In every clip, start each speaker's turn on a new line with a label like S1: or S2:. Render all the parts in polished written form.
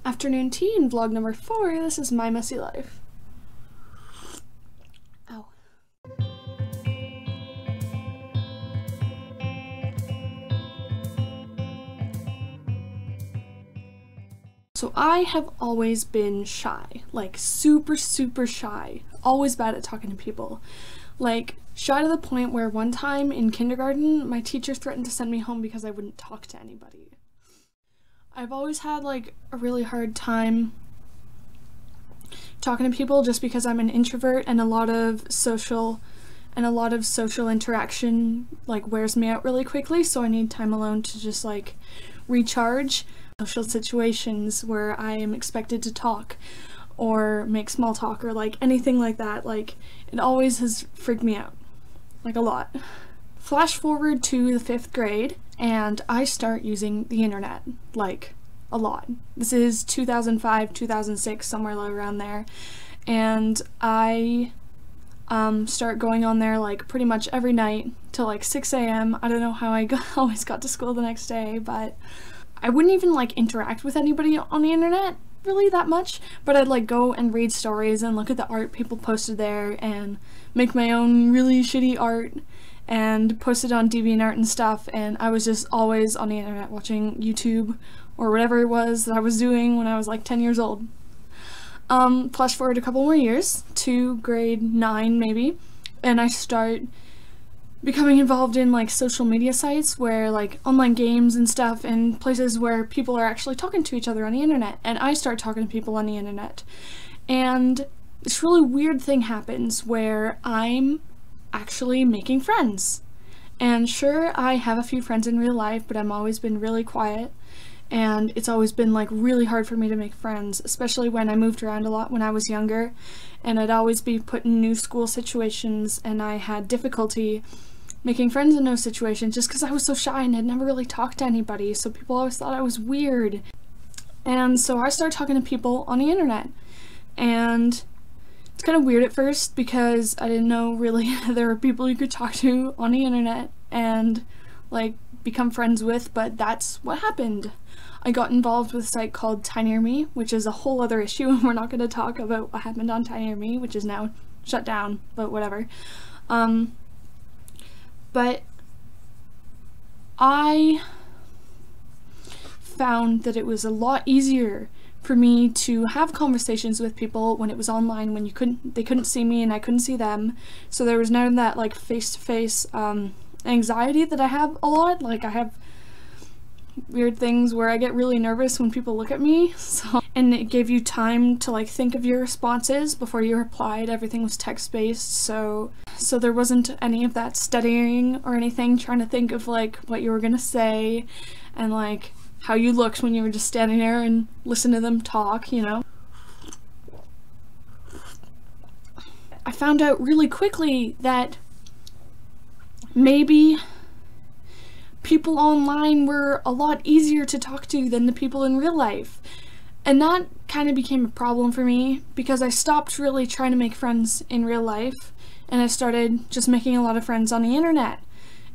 S1: Afternoon tea and vlog number 4. This is my messy life. Ow. So I have always been shy, like super shy, always bad at talking to people. Like shy to the point where one time in kindergarten, my teacher threatened to send me home because I wouldn't talk to anybody. I've always had like a really hard time talking to people just because I'm an introvert, and a lot of social interaction like wears me out really quickly, so I need time alone to just like recharge. Social situations where I am expected to talk or make small talk or like anything like that, like it always has freaked me out, like a lot. Flash forward to the 5th grade and I start using the internet, like a lot. This is 2005, 2006, somewhere around there, and I start going on there like pretty much every night till like 6 a.m. I don't know how I always got to school the next day, but I wouldn't even like interact with anybody on the internet really that much, but I'd like go and read stories and look at the art people posted there and make my own really shitty art and post it on DeviantArt and stuff, and I was just always on the internet watching YouTube or whatever it was that I was doing when I was like 10 years old. Flash forward a couple more years to grade 9 maybe, and I start becoming involved in like social media sites where like online games and stuff, and places where people are actually talking to each other on the internet, and I start talking to people on the internet, and this really weird thing happens where I'm actually making friends. And sure, I have a few friends in real life, but I've always been really quiet, and it's always been like really hard for me to make friends, especially when I moved around a lot when I was younger, and I'd always be put in new school situations, and I had difficulty making friends in those situations just because I was so shy and had never really talked to anybody, so people always thought I was weird. And so I started talking to people on the internet, and it's kind of weird at first because I didn't know really there were people you could talk to on the internet and like become friends with, but that's what happened. I got involved with a site called TinyRme, which is a whole other issue, and we're not going to talk about what happened on TinyRme, which is now shut down, but whatever. But I found that it was a lot easier for me to have conversations with people when it was online, when they couldn't see me and I couldn't see them. So there was none of that like face-to-face anxiety that I have a lot. Like I have weird things where I get really nervous when people look at me, and it gave you time to like think of your responses before you replied. Everything was text-based, so there wasn't any of that studying or anything, trying to think of like what you were gonna say and like how you looked when you were just standing there and listen to them talk, you know. I found out really quickly that maybe people online were a lot easier to talk to than the people in real life. And that kind of became a problem for me because I stopped really trying to make friends in real life, and I started just making a lot of friends on the internet.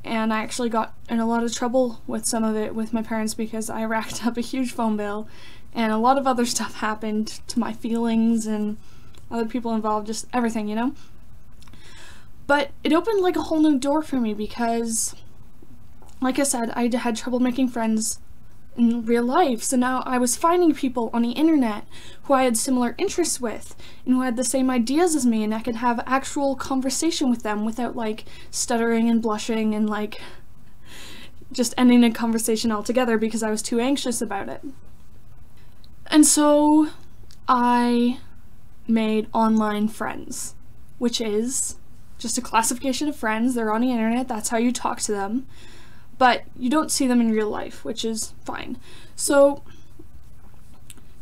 S1: And I actually got in a lot of trouble with some of it with my parents because I racked up a huge phone bill, and a lot of other stuff happened to my feelings and other people involved, just everything, you know? But it opened like a whole new door for me because, like I said, I had trouble making friends in real life, so now I was finding people on the internet who I had similar interests with and who had the same ideas as me, and I could have actual conversation with them without like stuttering and blushing and like just ending a conversation altogether because I was too anxious about it. And so I made online friends, which is just a classification of friends. They're on the internet, that's how you talk to them, but you don't see them in real life, which is fine. So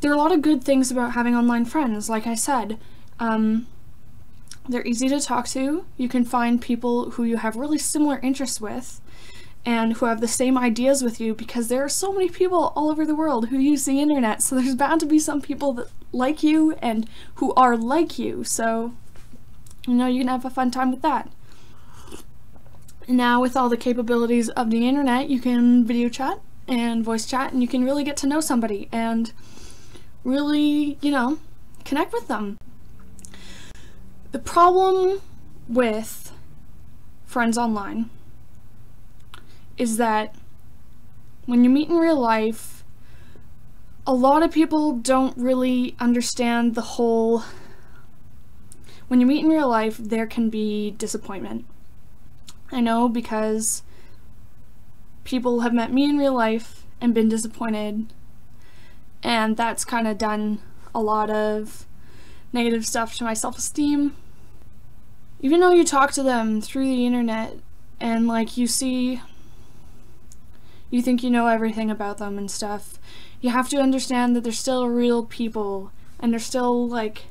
S1: there are a lot of good things about having online friends. Like I said, they're easy to talk to. You can find people who you have really similar interests with and who have the same ideas with you, because there are so many people all over the world who use the internet, so there's bound to be some people that like you and who are like you, so you know, you can have a fun time with that. Now with all the capabilities of the internet, you can video chat and voice chat, and you can really get to know somebody. And really, connect with them. The problem with friends online is that when you meet in real life, a lot of people don't really understand the whole... When you meet in real life, there can be disappointment. I know, because people have met me in real life and been disappointed, and that's kind of done a lot of negative stuff to my self-esteem. Even though you talk to them through the internet and like you think you know everything about them and stuff, you have to understand that they're still real people, and they're still like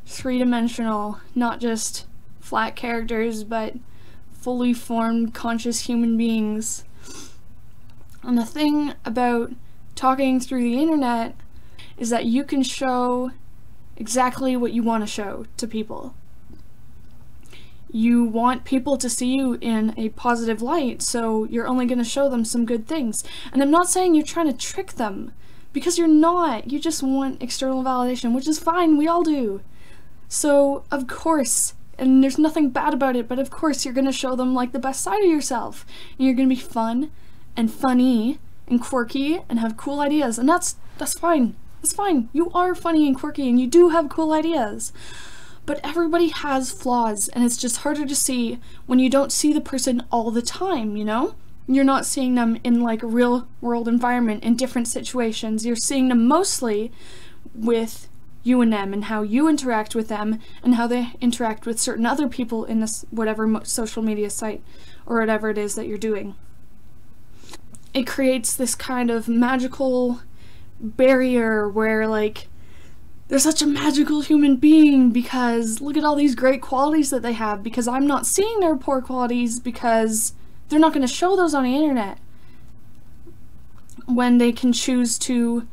S1: three-dimensional, not just flat characters, but fully formed, conscious human beings. And the thing about talking through the internet is that you can show exactly what you want to show to people. You want people to see you in a positive light, so you're only going to show them some good things. And I'm not saying you're trying to trick them, because you're not. You just want external validation, which is fine, we all do. So, of course, and there's nothing bad about it, but of course you're going to show them like the best side of yourself. And you're going to be fun and funny and quirky and have cool ideas, and that's fine. That's fine. You are funny and quirky and you do have cool ideas. But everybody has flaws, and it's just harder to see when you don't see the person all the time, You're not seeing them in like a real world environment in different situations. You're seeing them mostly with you and them, and how you interact with them, and how they interact with certain other people in this whatever social media site or whatever it is that you're doing. It creates this kind of magical barrier where like they're such a magical human being because look at all these great qualities that they have, because I'm not seeing their poor qualities because they're not going to show those on the internet, when they can choose to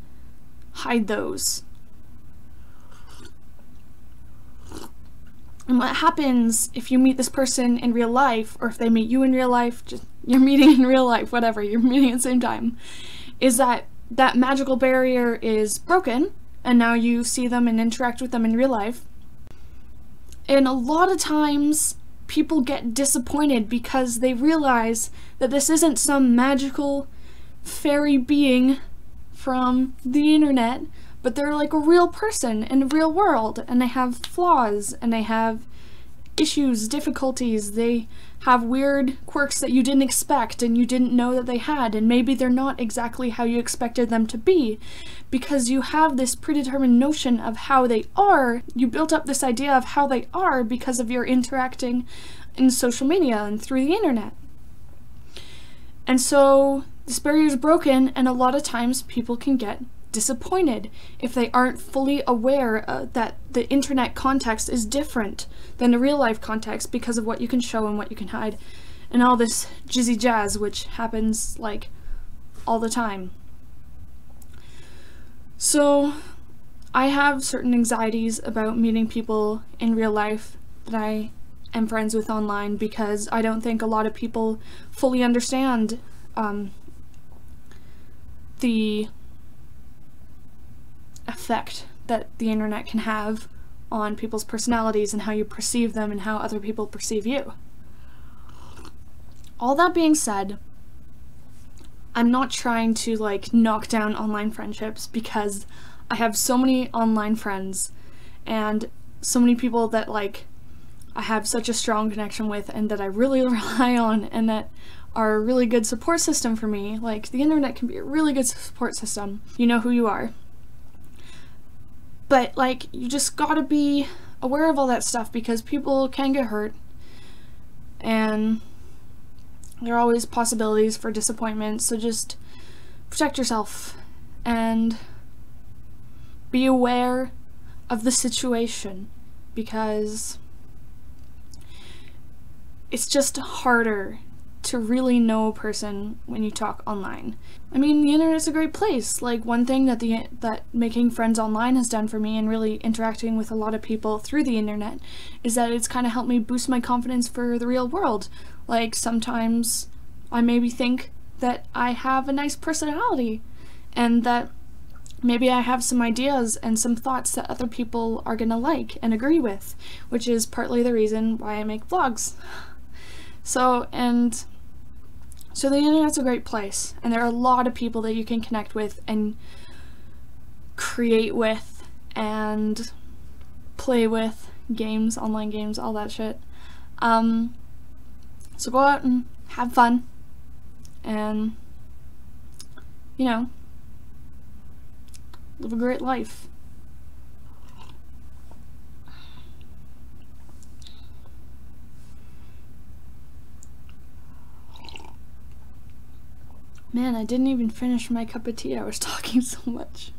S1: hide those. And what happens if you meet this person in real life, or if they meet you in real life, just you're meeting in real life, whatever, you're meeting at the same time, is that magical barrier is broken, and now you see them and interact with them in real life. And a lot of times people get disappointed because they realize that this isn't some magical fairy being from the internet, but they're like a real person in the real world, and they have flaws, and they have issues, difficulties, they have weird quirks that you didn't expect and you didn't know that they had, and maybe they're not exactly how you expected them to be, because you have this predetermined notion of how they are. You built up this idea of how they are because of your interacting in social media and through the internet. And so this barrier is broken, and a lot of times people can get disappointed if they aren't fully aware that the internet context is different than the real life context because of what you can show and what you can hide and all this jizzy jazz, which happens like all the time. So I have certain anxieties about meeting people in real life that I am friends with online, because I don't think a lot of people fully understand the effect that the internet can have on people's personalities and how you perceive them and how other people perceive you. All that being said, I'm not trying to like knock down online friendships, because I have so many online friends and so many people that like I have such a strong connection with and that I really rely on, and that are a really good support system for me. Like, the internet can be a really good support system. You know who you are. But like, you just gotta be aware of all that stuff, because people can get hurt, and there are always possibilities for disappointment, so just protect yourself and be aware of the situation, because it's just harder to really know a person when you talk online. I mean, the internet's a great place. Like, one thing that making friends online has done for me, and really interacting with a lot of people through the internet, is that it's kind of helped me boost my confidence for the real world. Like, sometimes I maybe think that I have a nice personality, and that maybe I have some ideas and some thoughts that other people are gonna like and agree with, which is partly the reason why I make vlogs. So the internet's a great place, and there are a lot of people that you can connect with and create with and play with, games, online games, all that shit. So go out and have fun and, you know, live a great life. Man, I didn't even finish my cup of tea. I was talking so much.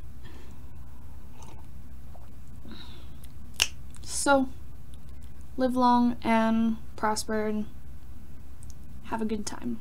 S1: So, live long and prosper and have a good time.